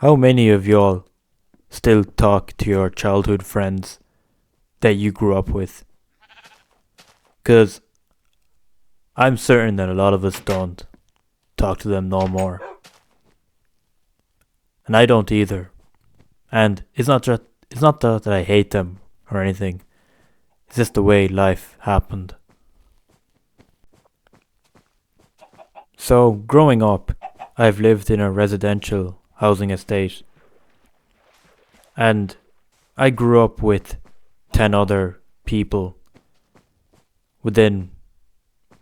How many of y'all still talk to your childhood friends that you grew up with? Because I'm certain that a lot of us don't talk to them no more. And I don't either. And it's not that I hate them or anything. It's just the way life happened. So, growing up, I've lived in a residential housing estate. And I grew up with 10 other people within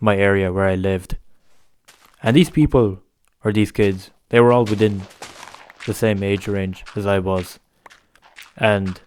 my area where I lived. And these people, or these kids, they were all within the same age range as I was. And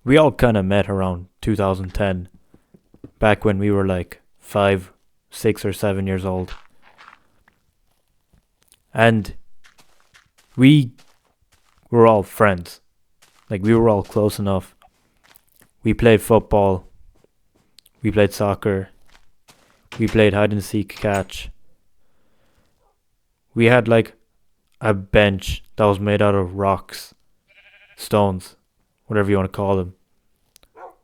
we all kind of met around 2010, back when we were like 5, 6, or 7 years old. And we were all friends. Like, we were all close enough. We played football. We played soccer. We played hide and seek catch. We had like a bench that was made out of rocks, stones, whatever you want to call them,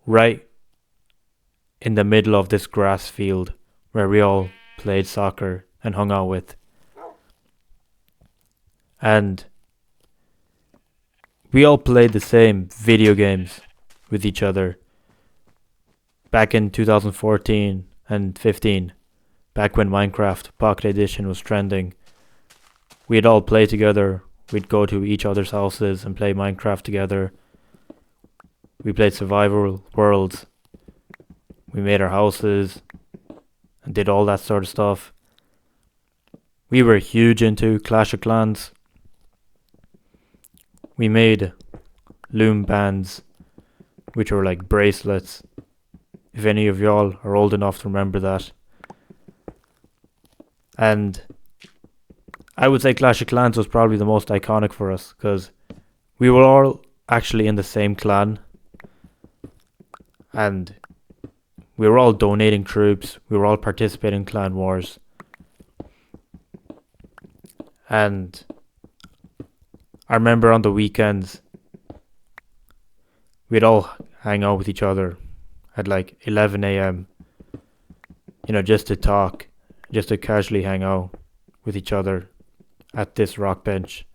right in the middle of this grass field where we all played soccer and hung out with. And we all played the same video games with each other back in 2014 and 15, back when Minecraft Pocket Edition was trending. We'd all play together. We'd go to each other's houses and play Minecraft together. We played survival worlds. We made our houses and did all that sort of stuff. We were huge into Clash of Clans. We made loom bands, which were like bracelets. If any of y'all are old enough to remember that. And I would say Clash of Clans was probably the most iconic for us because we were all actually in the same clan and we were all donating troops. We were all participating in clan wars. And I remember on the weekends we'd all hang out with each other at like 11 a.m. Just to talk, just to casually hang out with each other at this rock bench.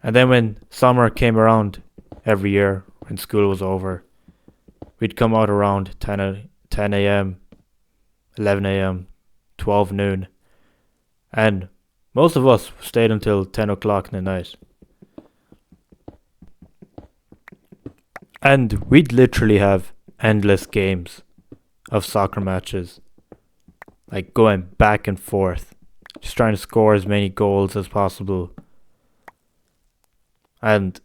And then when summer came around every year, when school was over, we'd come out around 10 a.m., 11 a.m., 12 noon, and most of us stayed until 10 o'clock in the night. And we'd literally have endless games of soccer matches, like going back and forth, just trying to score as many goals as possible. And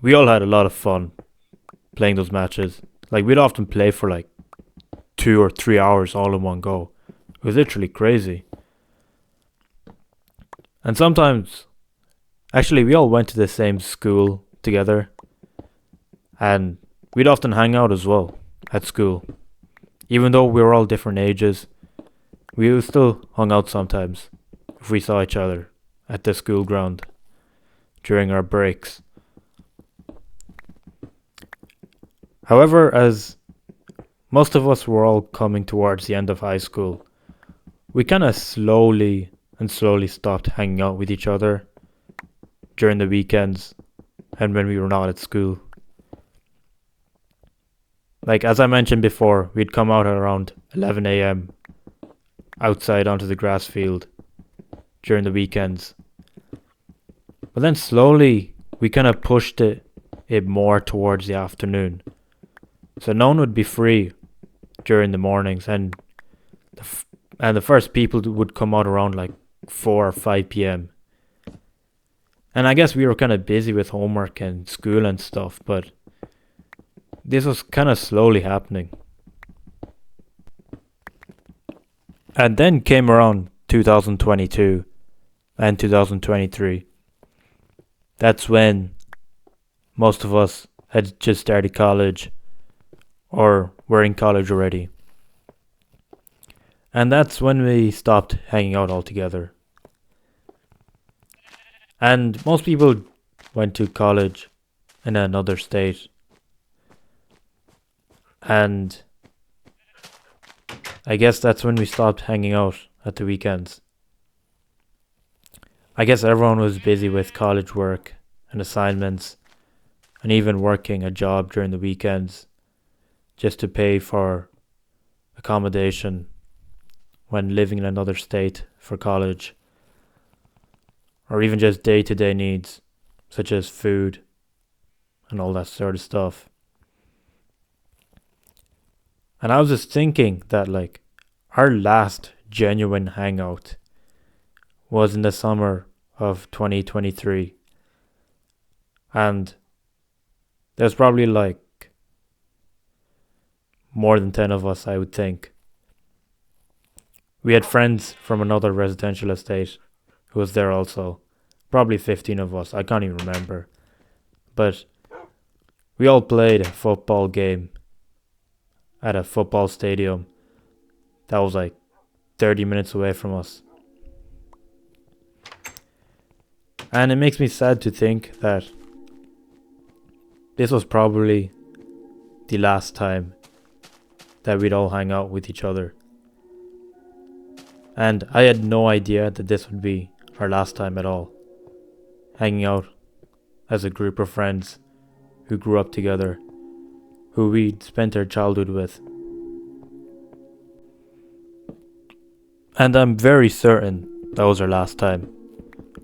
we all had a lot of fun playing those matches. Like, we'd often play for like 2 or 3 hours all in one go. It was literally crazy. And sometimes, actually, we all went to the same school together. And we'd often hang out as well at school. Even though we were all different ages, we still hung out sometimes if we saw each other at the school ground during our breaks. However, as most of us were all coming towards the end of high school, we kind of slowly stopped hanging out with each other during the weekends and when we were not at school. Like, as I mentioned before, we'd come out at around 11 a.m. outside onto the grass field during the weekends. But then slowly, we kind of pushed it more towards the afternoon. So no one would be free during the mornings, and the first people would come out around like 4 or 5 p.m. And I guess we were kind of busy with homework and school and stuff, but this was kind of slowly happening. And then came around 2022 and 2023. That's when most of us had just started college or were in college already. And that's when we stopped hanging out altogether. And most people went to college in another state. And I guess that's when we stopped hanging out at the weekends. I guess everyone was busy with college work and assignments and even working a job during the weekends just to pay for accommodation when living in another state for college, or even just day-to-day needs such as food and all that sort of stuff. And I was just thinking that like our last genuine hangout was in the summer of 2023, and there's probably like more than 10 of us, I would think. We had friends from another residential estate who was there also. Probably 15 of us, I can't even remember. But we all played a football game at a football stadium that was like 30 minutes away from us. And it makes me sad to think that this was probably the last time that we'd all hang out with each other. And I had no idea that this would be our last time at all, hanging out as a group of friends who grew up together, who we'd spent our childhood with. And I'm very certain that was our last time,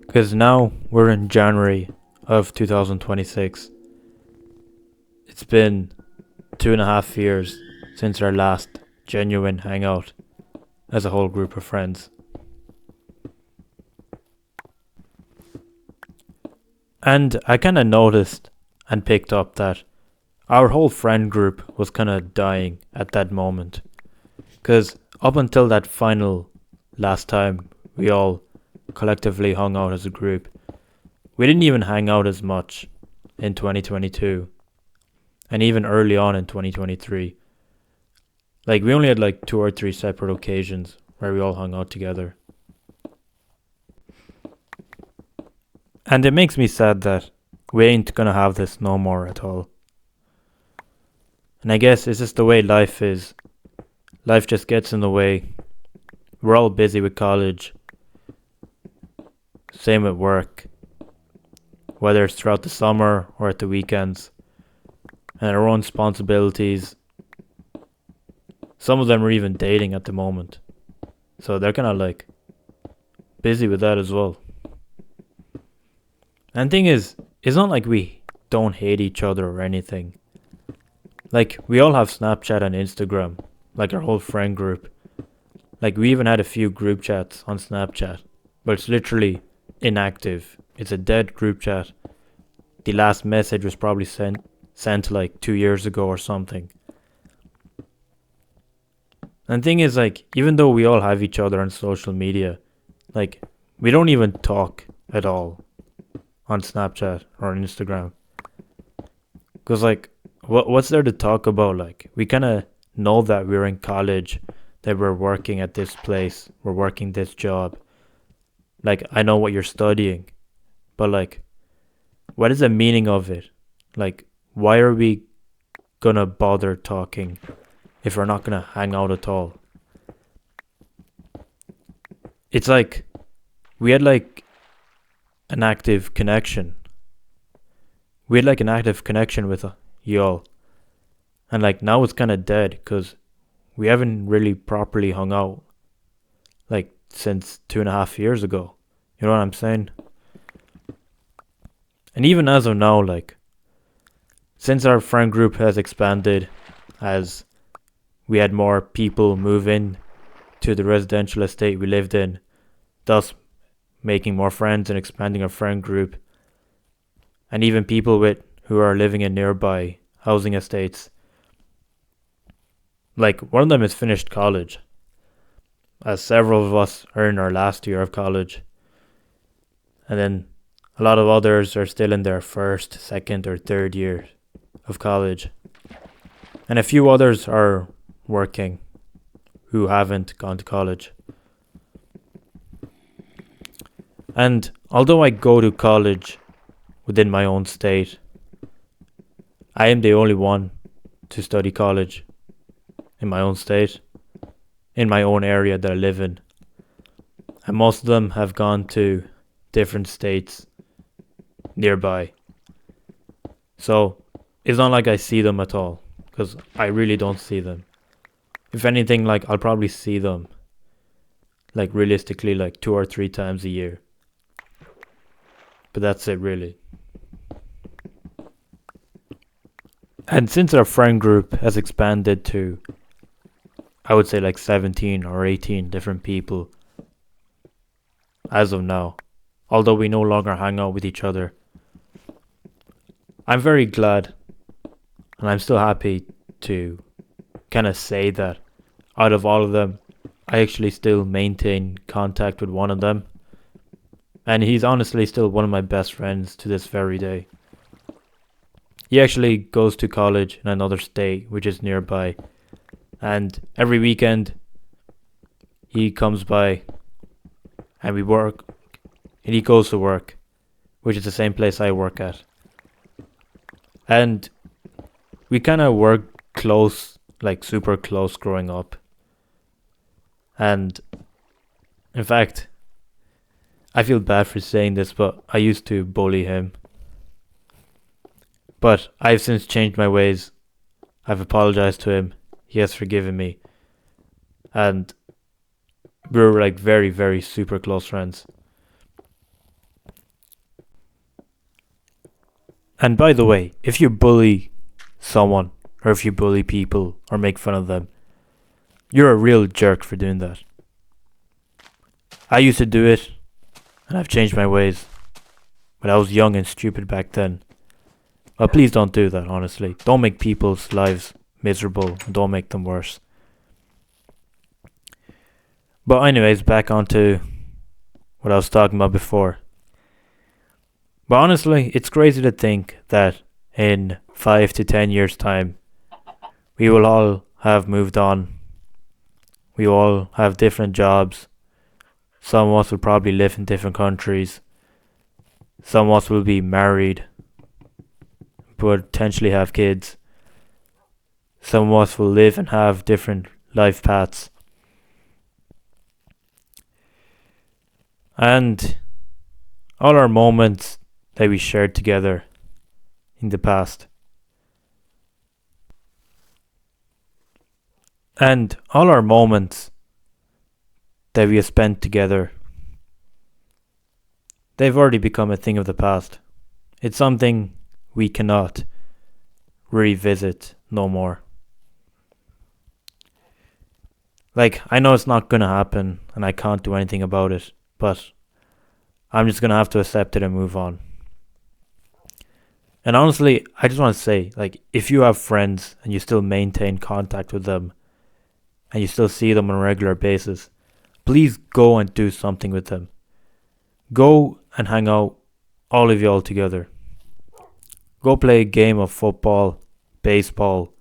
because now we're in January of 2026. It's been 2.5 years since our last genuine hangout as a whole group of friends. And I kind of noticed and picked up that our whole friend group was kind of dying at that moment. Because up until that final last time we all collectively hung out as a group, we didn't even hang out as much in 2022 and even early on in 2023. Like, we only had like 2 or 3 separate occasions where we all hung out together. And it makes me sad that we ain't gonna have this no more at all. And I guess it's just the way life is. Life just gets in the way. We're all busy with college. Same with work. Whether it's throughout the summer or at the weekends. And our own responsibilities. Some of them are even dating at the moment. So they're kind of like busy with that as well. And thing is, it's not like we don't hate each other or anything. Like, we all have Snapchat and Instagram, like our whole friend group. Like, we even had a few group chats on Snapchat, but it's literally inactive. It's a dead group chat. The last message was probably sent like 2 years ago or something. And thing is, like, even though we all have each other on social media, like, we don't even talk at all on Snapchat or on Instagram. Because, like, what's there to talk about? Like, we kind of know that we're in college, that we're working at this place, we're working this job. Like, I know what you're studying, but, like, what is the meaning of it? Like, why are we gonna bother talking if we're not gonna hang out at all? It's like we had like an active connection. We had like an active connection with y'all, and like now it's kind of dead because we haven't really properly hung out like since 2.5 years ago. You know what I'm saying? And even as of now, like, since our friend group has expanded, as we had more people move in to the residential estate we lived in, thus making more friends and expanding our friend group, and even people who are living in nearby housing estates. Like, one of them has finished college, as several of us are in our last year of college, and then a lot of others are still in their first, second, or third year of college, and a few others are working who haven't gone to college. And although I go to college within my own state, I am the only one to study college in my own state, in my own area that I live in. And most of them have gone to different states nearby. So it's not like I see them at all, because I really don't see them. If anything, like I'll probably see them, like realistically, like 2 or 3 times a year. But that's it, really. And since our friend group has expanded to, I would say like 17 or 18 different people as of now, although we no longer hang out with each other, I'm very glad and I'm still happy to kind of say that out of all of them, I actually still maintain contact with one of them. And he's honestly still one of my best friends to this very day. He actually goes to college in another state, which is nearby. And every weekend, he comes by and we work. And he goes to work, which is the same place I work at. And we kind of worked close, like super close growing up. And in fact, I feel bad for saying this, but I used to bully him. But I've since changed my ways. I've apologized to him. He has forgiven me. And we're like very, very super close friends. And by the way, if you bully someone, or if you bully people, or make fun of them, you're a real jerk for doing that. I used to do it, and I've changed my ways. But I was young and stupid back then. Well, please don't do that, honestly. Don't make people's lives miserable, and don't make them worse. But anyways, back onto what I was talking about before. But honestly, it's crazy to think that in 5 to 10 years' time, we will all have moved on. We all have different jobs. Some of us will probably live in different countries. Some of us will be married, potentially have kids. Some of us will live and have different life paths. And all our moments that we shared together in the past. And all our moments that we have spent together, they've already become a thing of the past. It's something we cannot revisit no more. Like, I know it's not gonna happen and I can't do anything about it, but I'm just gonna have to accept it and move on. And honestly, I just want to say, like, if you have friends and you still maintain contact with them and you still see them on a regular basis, please go and do something with them. Go and hang out, all of you all together. Go play a game of football, baseball,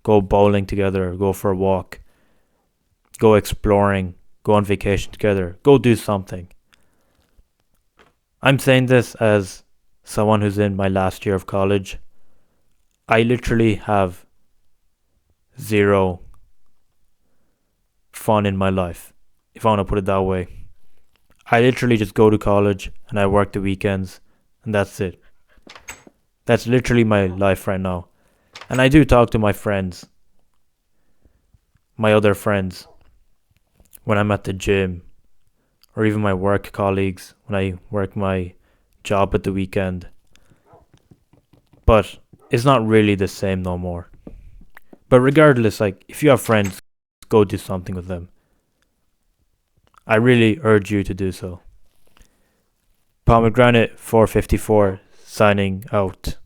go bowling together, go for a walk, go exploring, go on vacation together, go do something. I'm saying this as someone who's in my last year of college. I literally have zero fun in my life, if I want to put it that way. I literally just go to college and I work the weekends and that's it. That's literally my life right now. And I do talk to my friends, my other friends, when I'm at the gym, or even my work colleagues when I work my job at the weekend. But it's not really the same no more. But regardless, like, if you have friends, go do something with them. I really urge you to do so. Pomegranate 454 signing out.